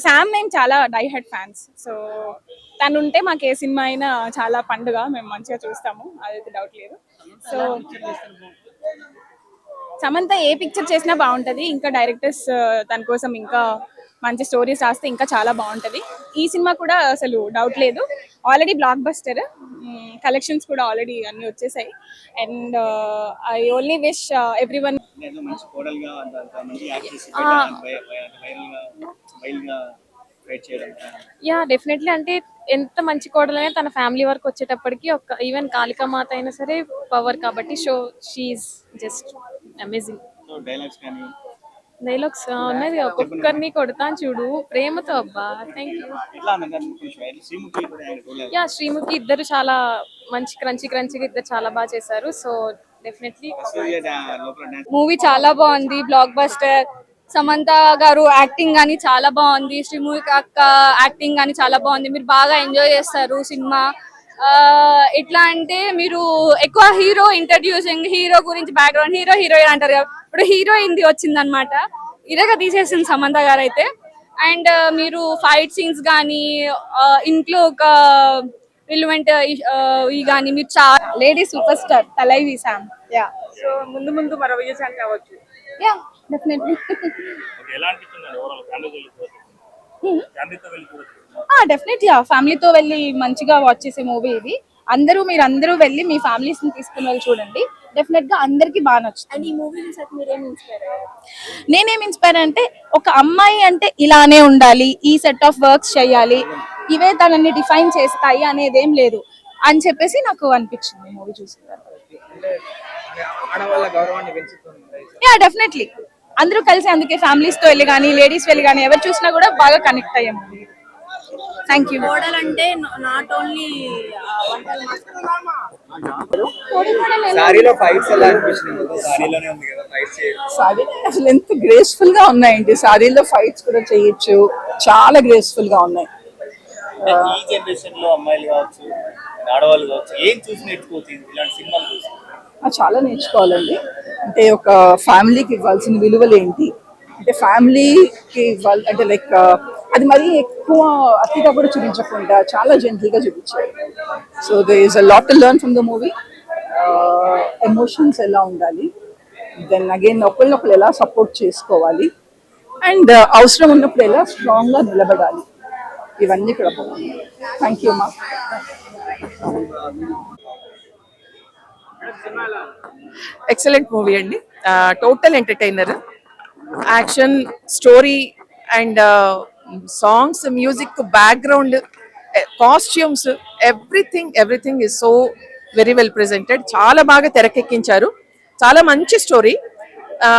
Sam మేము చాలా die head fans. So తను ఉంటే మాకు ఏ సినిమా అయినా చాలా పండుగ, మేము మంచిగా చూస్తాము, అదైతే డౌట్ లేదు. సో సమంత ఏ పిక్చర్ చేసినా బాగుంటుంది. ఇంకా డైరెక్టర్స్ తన కోసం ఇంకా మంచి స్టోరీస్ రాస్తే ఇంకా చాలా బాగుంటుంది. ఈ సినిమా కూడా అసలు డౌట్ లేదు. ఆల్రెడీ బ్లాక్ బస్టర్, కలెక్షన్స్ కూడా ఆల్రెడీ అన్ని వచ్చేసాయి. And I only wish every one. Yeah definitely. అంటే ఎంత మంచి కోడలైనా తన ఫ్యామిలీ వరకు వచ్చేటప్పటికి ఒక ఈవెన్ కాళికామాత అయినా సరే పవర్ కాబట్టి షీఈస్ జస్ట్ అమేజింగ్. డైలాగ్స్ ఉన్నది ఒక్కొక్కరిని కొడతాను చూడు ప్రేమతో. అబ్బా థ్యాంక్ యూ. యా శ్రీముఖి ఇద్దరు చాలా మంచి క్రంచిగా ఇద్దరు చాలా బాగా చేశారు. సో డెఫినెట్లీ మూవీ చాలా బాగుంది, బ్లాక్ బస్టర్. సమంత గారు యాక్టింగ్ గానీ చాలా బాగుంది, శ్రీముఖి అక్క యాక్టింగ్ గానీ చాలా బాగుంది. మీరు బాగా ఎంజాయ్ చేస్తారు సినిమా. ఎట్లా అంటే మీరు ఎక్కువ హీరో గురించి బ్యాక్గ్రౌండ్ హీరోయిన్ అంటారు కదా, ఇప్పుడు హీరోయిన్ వచ్చింది అనమాట, ఇలాగా తీసేసింది సమంత గారు అయితే. అండ్ మీరు ఫైట్ సీన్స్ కానీ ఇంట్లో ఒక రిలవెంట్ ఈ కానీ మీరు చాలా lady super star Thalaivi Sam. Yeah so ముందు మరో విజయశాంతి అవ్వచ్చు. Yeah definitely. డెఫినెట్లీ ఫ్యామిలీతో వెళ్ళి మంచిగా వాచ్ చేసే మూవీ ఇది. మీరందరూ వెళ్ళి మీ ఫ్యామిలీస్ ని తీసుకుని వెళ్ళి చూడండి, డెఫినెట్ గా అందరికి బాగా నచ్చుతుంది. అండ్ ఈ మూవీ చూసాక మీరేం ఇన్స్పైర్ అయ్యారు? నేనేం ఇన్స్పైర్ అంటే ఒక అమ్మాయి అంటే ఇలానే ఉండాలి, ఈ సెట్ ఆఫ్ వర్క్స్ చేయాలి, ఇవే తనని డిఫైన్ చేస్తాయి అనేది ఏం లేదు అని చెప్పేసి నాకు అనిపించింది మూవీ చూసిన తర్వాత. Yeah definitely. అందరూ కలిసి అందుకే ఫ్యామిలీస్ తో వెళ్ళి కానీ లేడీస్ వెళ్ళి కానీ ఎవరు చూసినా కూడా బాగా కనెక్ట్ అయ్యాము. Thank you. మోడల్ అంటే నాట్ ఓన్లీ అసలు ఎంత గ్రేస్ఫుల్ గా ఉన్నాయండి. సారీలో ఫైట్స్ కూడా చేయొచ్చు, చాలా గ్రేస్ఫుల్ గా ఉన్నాయి. ఈ జనరేషన్ లో అమ్మాయిలు కావచ్చు, ఆడవాళ్ళు కావచ్చు, ఏం చూసి నేర్చుకోవచ్చు ఇలాంటి సినిమాలు చూసి? చాలా నేర్చుకోవాలండి. అంటే ఒక ఫ్యామిలీకి ఇవ్వాల్సిన విలువలు ఏంటి, అంటే ఫ్యామిలీకి ఇవ్వాలి అంటే లైక్ అది మరీ ఎక్కువ అతిగా కూడా చూపించకుండా చాలా జెంటిల్ గా చూపించారు. So they is a lot to learn from the movie. Emotions ఎలా ఉండాలి, దెన్ అగైన్ ఒకళ్ళనొకళ్ళు ఎలా సపోర్ట్ చేసుకోవాలి, అండ్ అవసరం ఉన్నప్పుడు ఎలా స్ట్రాంగ్ గా నిలబడాలి, ఇవన్నీ కూడా బాగుంది. థ్యాంక్ యూ మా. ఎక్సలెంట్ మూవీ అండి. Total entertainer, action, story and songs, music, background, costumes, everything is so very well presented. చాలా బాగా తెరకెక్కించారు. చాలా మంచి స్టోరీ.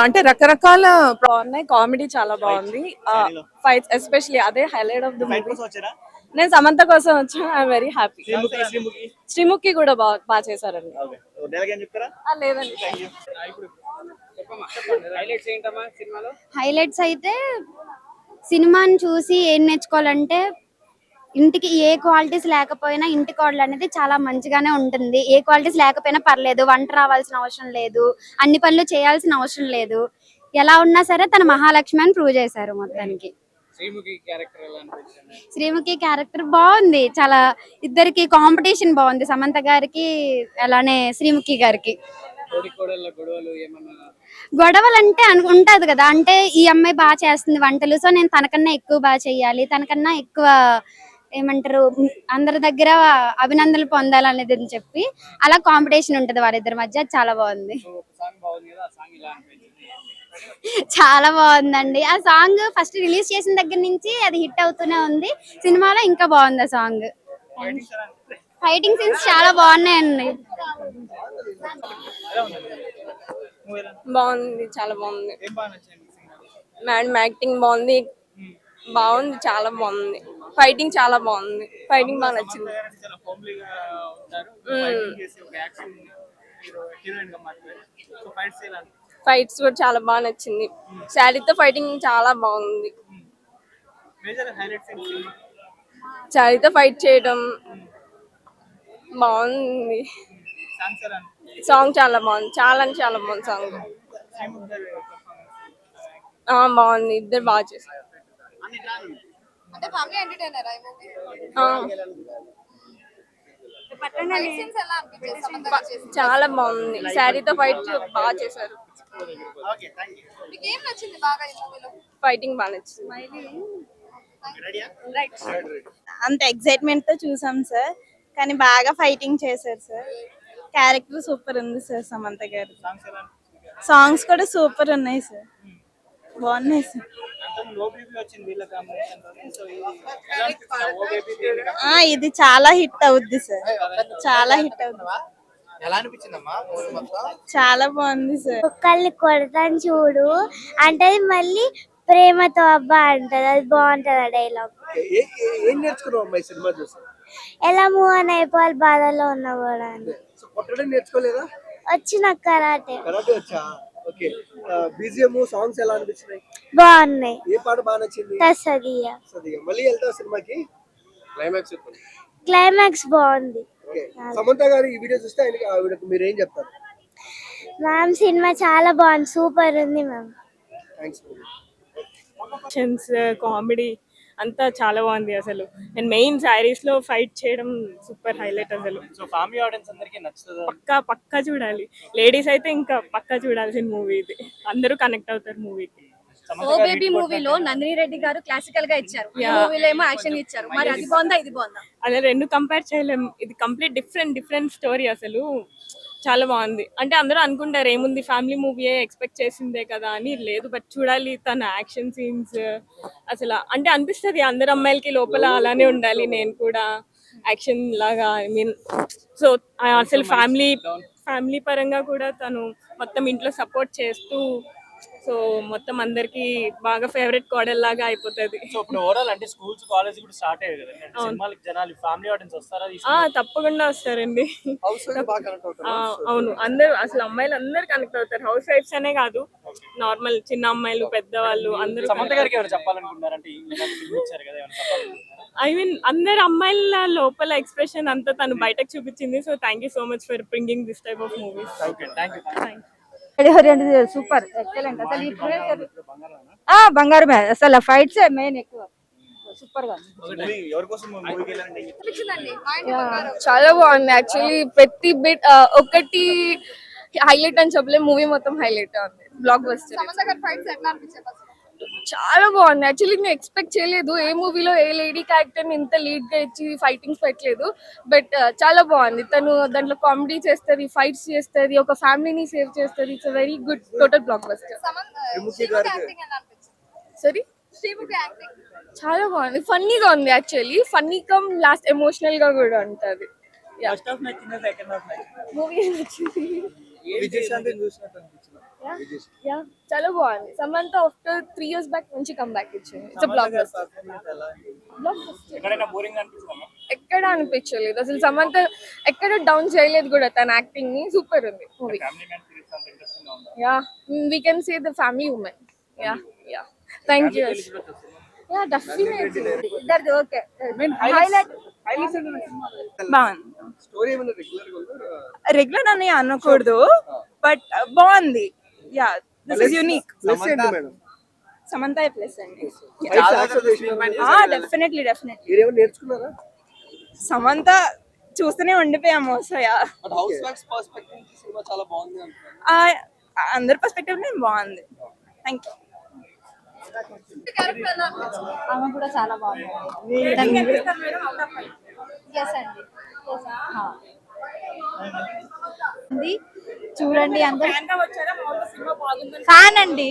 అంటే రకరకాల బాగున్నాయి. కామెడీ చాలా బాగుంది. ఫైట్స్ ఎస్పెషల్లీ అదే హైలైట్ ఆఫ్ ద మూవీ. నేను సమంత కోసం వచ్చాను. I'm very happy. శ్రీముఖి కూడా బాగా చేశారండి. లేదండి. హైలైట్స్ అయితే సినిమాని చూసి ఏం నేర్చుకోవాలంటే ఇంటికి ఏ క్వాలిటీస్ లేకపోయినా ఇంటి కోడలు అనేది చాలా మంచిగానే ఉంటుంది. ఏ క్వాలిటీస్ లేకపోయినా పర్లేదు, వంట రావాల్సిన అవసరం లేదు, అన్ని పనులు చేయాల్సిన అవసరం లేదు, ఎలా ఉన్నా సరే తన మహాలక్ష్మి అని ప్రూవ్ చేశారు మొత్తానికి. శ్రీముఖి క్యారెక్టర్ బాగుంది, చాలా ఇద్దరికి కాంపిటీషన్ బాగుంది, సమంత గారికి అలానే శ్రీముఖి గారికి. గొడవలు అంటే ఉంటది కదా, అంటే ఈ అమ్మాయి బాగా చేస్తుంది వంటలు, సో నేను తనకన్నా ఎక్కువ బాగా చెయ్యాలి, తనకన్నా ఎక్కువ ఏమంటారు అందరి దగ్గర అభినందనలు పొందాలనేది అని చెప్పి అలా కాంపిటీషన్ ఉంటది వాళ్ళిద్దరి మధ్య. చాలా బాగుంది, చాలా బాగుందండి. ఆ సాంగ్ ఫస్ట్ రిలీజ్ చేసిన దగ్గర నుంచి అది హిట్ అవుతూనే ఉంది. సినిమాలో ఇంకా బాగుంది ఆ సాంగ్. ఫైటింగ్ సీన్స్ చాలా బాగున్నాయండి. బాగుంది, చాలా బాగుంది. మేడం యాక్టింగ్ బాగుంది, చాలా బాగుంది. ఫైటింగ్ చాలా బాగుంది, ఫైటింగ్ బాగా నచ్చింది. ఫైట్స్ కూడా చాలా బాగా నచ్చింది. శారీతో ఫైటింగ్ చాలా బాగుంది. శారీతో ఫైట్ చేయడం బాగుంది. సాంగ్ చాలా బాగుంది, చాలా బాగుంది సాంగ్. బాగుంది, ఇద్దరు బాగా చేశారు. అంటే ఫ్యామిలీ ఎంటర్టైనర్ ఈ మూవీ ఎలా అనిపించింది సమంత గారు చేసింది? చాలా బాగుంది. శారీతో ఫైట్ బాగా చేశారు. ఓకే థ్యాంక్ యూ మీకు ఏం నచ్చింది బాగా ఈ మూవీలో? ఫైటింగ్ బాగా నచ్చింది. రెడీయా అంత ఎక్సైట్మెంట్ తో చూసాం సార్, కానీ బాగా ఫైటింగ్ చేశారు సార్. క్యారెక్టర్ సూపర్ ఉంది సార్ సమంత గారు. సాంగ్స్ ఎలా సాంగ్స్ కూడా సూపర్ ఉన్నాయి సార్, బాగున్నాయి సార్. అంటే ఓబీపీ వచ్చింది వీళ్ళ కాంబినేషన్ లోనే సో ఇది ఎలా అనిపిస్తుంది ఓబీపీ ఇది చాలా హిట్ అవుద్ది సార్, చాలా హిట్ అవుద్ది. ఎలా అనిపించిందమ్మా మూవీ మొత్తం చాలా బాగుంది సార్. ఒక్కళ్ళని కొడతాను చూడు అంటే మళ్ళీ ప్రేమతో అబ్బా అంటది, అది బాగుంటది ఆ డైలాగ్. ఏం నేర్చుకున్నావు అమ్మాయి సినిమా చూసి? ఎలా మూవ్ అని అయిపోవాలి బాధల్లో ఉన్నా కూడా అని. సో కొట్టడం నేర్చుకోలేదా? వచ్చిన కరాటే కరాటే వచ్చా? ఓకే. బీజిఎం సాంగ్స్ ఎలా అనిపించినాయి? బాగున్నాయి. ఏ పాట బాగా నచ్చింది? తసదియ సరిగా మళ్ళీ వెళ్తావు సినిమాకి? క్లైమాక్స్ క్లైమాక్స్ బాగుంది. ఓకే. సమంత గారు ఈ వీడియో చూస్తే ఆవిడకు మీరు ఏం చెప్తారు? మ్యామ్ సినిమా చాలా బాగుంది, సూపర్ ఉంది మ్యామ్. థ్యాంక్స్. కామెడీ అంతా చాలా బాగుంది అసలు. అండ్ మెయిన్ శారీస్ లో ఫైట్ చేయడం సూపర్ హైలైట్ అసలు. సో ఫ్యామిలీ ఆడియన్స్ అందరికీ నచ్చుతుందా? పక్కా చూడాలి. లేడీస్ అయితే ఇంకా పక్కా చూడాల్సిన మూవీ ఇది. అందరూ కనెక్ట్ అవుతారు మూవీకి. ఓ బేబీ మూవీలో నందిని రెడ్డి గారు క్లాసికల్ గా ఇచ్చారు, ఈ మూవీలో ఏమో యాక్షన్ ఇచ్చారు. మరి అది బాగుందా ఇది బాగుందా? అదే రెండు కంపేర్ చేయలేం. ఇది కంప్లీట్ డిఫరెంట్ స్టోరీ అసలు. చాలా బాగుంది. అంటే అందరూ అనుకుంటారు ఏముంది ఫ్యామిలీ మూవీయే ఎక్స్పెక్ట్ చేసిందే కదా అని, లేదు బట్ చూడాలి తన యాక్షన్ సీన్స్ అసలు. అంటే అనిపిస్తుంది అందరు అమ్మాయిలకి లోపల అలానే ఉండాలి, నేను కూడా యాక్షన్ లాగా. ఐ మీన్ సో అసలు ఫ్యామిలీ పరంగా కూడా తను మొత్తం ఇంట్లో సపోర్ట్ చేస్తూ సో మొత్తం అందరికి బాగా ఫేవరెట్ కోడల్ లాగా అయిపోతుంది. సో ఇప్పుడు ఓవరాల్ అంటే స్కూల్స్ కాలేజ్ కూడా స్టార్ట్ అయ్యాయి కదా, సినిమాలకి జనాలు ఫ్యామిలీ ఆడియన్స్ వస్తారా? తప్పకుండా వస్తారండి. హౌస్ వైఫ్ బాగా కనెక్ట్ అవుతారు. అవును, అందరూ అసలు అమ్మాయిలు అందరు కనెక్ట్ అవుతారు. హౌస్ వైఫ్స్ అనే కాదు, నార్మల్ చిన్న అమ్మాయిలు పెద్దవాళ్ళు అందరూ. సమంత గారికి ఏమైనా చెప్పాలనుకుంటున్నారంటే ఇచ్చారు కదా, ఏమైనా చెప్పాలనుకుంటున్నారా? ఐ మీన్ అందరు అమ్మాయిల లోపల ఎక్స్ప్రెషన్ అంతా తను బయటకు చూపించింది. So thank you so much for bringing this type of movies. Okay thank you. Super excellent అసలు. బంగారమే అసలు, ఫైట్స్ మెయిన్ ఎక్కువ సూపర్ గా. ఎవరి కోసం మూవీకి వెళ్ళారండి? చాలా బాగుంది యాక్చువల్లీ. ప్రతి బిట్ ఒకటి హైలైట్ అని చెప్పలేదు, మూవీ మొత్తం హైలైట్ ఉంది. Block buster. చాలా బాగుంది యాక్చువల్లీ. నేను ఎక్స్పెక్ట్ చేయలేదు, ఏ మూవీలో ఏ లేడీ క్యారెక్టర్ ని ఇంత లీడ్ గా ఇచ్చి ఫైటింగ్స్ పెట్టలేదు. బట్ చాలా బాగుంది. తను దాంట్లో కామెడీ చేస్తుంది, ఫైట్స్ చేస్తుంది, ఒక ఫ్యామిలీని సేవ్ చేస్తుంది. It's very good total block buster. Sorry, చాలా బాగుంది. ఫన్నీగా ఉంది actually. Funny come last emotional గా కూడా ఉంటుంది. ఫస్ట్ హాఫ్ నచ్చిందా సెకండ్ హాఫ్ నచ్చిందా? మూవీ నచ్చింది. విజయశాంతిని చూసినట్టు అనిపించింది. యా చాలా బాగుంది. సమంత ఆఫ్టర్ 3 years బ్యాక్ నుంచి కమ్బ్యాక్ ఇచ్చింది. It's block buster. ఎక్కడైనా బోరింగ్ అనిపిస్తుందా? ఎక్కడ అనిపించలేదు అసలు. సమంత ఎక్కడ డౌన్ చేయలేదు కూడా తన యాక్టింగ్ ని. సూపర్ ఉంది మూవీ. ఫ్యామిలీ మ్యాన్ సిరీస్ అంత ఇంట్రెస్టింగ్ గా ఉందా? Yeah we can say the family woman. Yeah thank you. Yeah definitely ఇద్దరిది ఓకే. బాగుంది. స్టోరీ ఏమైనా రెగ్యులర్ గా ఉందా? రెగ్యులర్ అని అనకూడదు, బట్ బాగుంది. Yeah, this is unique. Plus ఏంటి మేడం? సమంత ప్లస్ అండి. డెఫినెట్లీ మీరేమైనా నేర్చుకున్నారా? సమంత చూస్తూనే ఉండిపోయాము. సో యా, హౌస్ వైఫ్స్ పర్స్పెక్టివ్ నుంచి సినిమా చాలా బాగుంది అంటున్నారు. అందరి పర్స్పెక్టివ్ బాగుంది. Thank you. ఆమె కూడా చాలా బాగుంది. చూడండి అందరూ ఫ్యాన్ అండి.